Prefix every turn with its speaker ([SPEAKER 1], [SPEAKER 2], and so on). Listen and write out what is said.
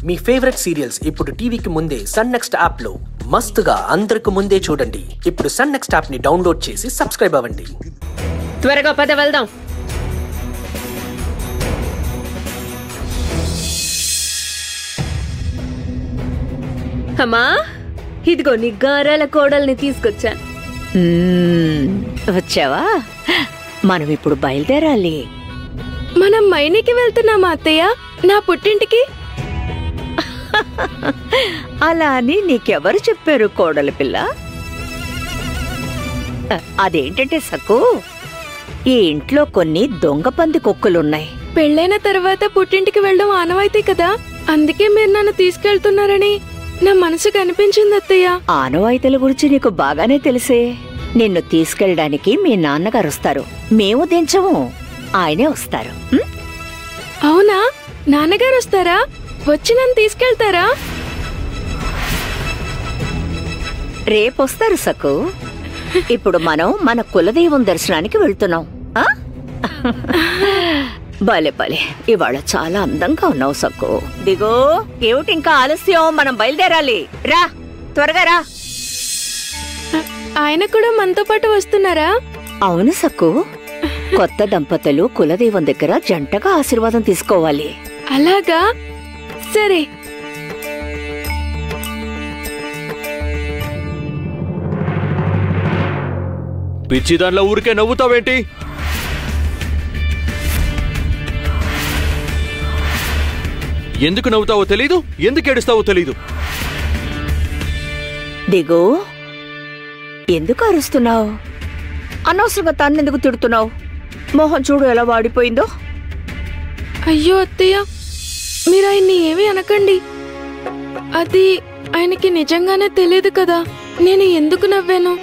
[SPEAKER 1] మీ favourite serials ఇప్పుడు టీవీకి ముందే సన్ నెక్స్ట్ యాప్ లో మస్తుగా అందరికి ముందే చూడండి. ఇప్పుడు సన్ నెక్స్ట్ యాప్ ని డౌన్లోడ్ చేసి సబ్స్క్రైబ్ అవ్వండి.
[SPEAKER 2] త్వరగా పద వెళ్దాం. అమ్మా, ఇదిగో నీ గారాల కోడల్ని తీసుకొచ్చాను.
[SPEAKER 3] వచ్చావా? మనం ఇప్పుడు బయలుదేరాలి.
[SPEAKER 4] మనం మైనికి వెళ్తున్నామా అత్తయ్య? నా పుట్టింటికి?
[SPEAKER 3] అలా అని నీకెవరు చెప్పారు కోడలి పిల్ల? అదేంటంటే సక్కు, ఈ ఇంట్లో కొన్ని దొంగ పంది కుక్కలున్నాయి.
[SPEAKER 4] పెళ్ళైన తర్వాత పుట్టింటికి వెళ్ళడం ఆనవాయితీ కదా, అందుకే మీరు నన్ను తీసుకెళ్తున్నారని నా మనసుకు అనిపించింది అత్తయ్య.
[SPEAKER 3] ఆనవాయితీల గురించి నీకు బాగానే తెలిసే. నిన్ను తీసుకెళ్ళడానికి మీ నాన్నగారు వస్తారు, మేము దించము, ఆయనే వస్తారు.
[SPEAKER 4] అవునా? నాన్నగారు వస్తారా? వచ్చి నన్ను తీసుకెళ్తారా?
[SPEAKER 3] రేపొస్తారు సక్కు. ఇప్పుడు మనం మన కులదైవం దర్శనానికి వెళ్తున్నాం. భలే భలే, ఇవాళ చాలా అందంగా ఉన్నావు సక్కు. దిగో, ఏమిటి ఇంకా ఆలస్యం? మనం బయలుదేరాలి. రా, త్వరగా రా.
[SPEAKER 4] ఆయన కూడా మనతో పాటు వస్తున్నారా?
[SPEAKER 3] అవును సక్కు, కొత్త దంపతులు కులదైవం దగ్గర జంటగా ఆశీర్వాదం తీసుకోవాలి.
[SPEAKER 4] అలాగా? సరే.
[SPEAKER 5] పిచ్చి దానిలో ఊరికే నవ్వుతావేంటి? ఎందుకు నవ్వుతావో తెలీదు, ఎందుకు ఏడుస్తావో తెలీదు.
[SPEAKER 3] దిగు, ఎందుకు అరుస్తున్నావు? అనవసరంగా తన్నెందుకు తిడుతున్నావు? మోహన్ చూడు ఎలా వాడిపోయిందో.
[SPEAKER 4] అయ్యో అత్తయ్య, మీరు ఆయన్ని ఏమీ అనకండి. అది ఆయనకి నిజంగానే తెలియదు కదా నేను ఎందుకు నవ్వాను.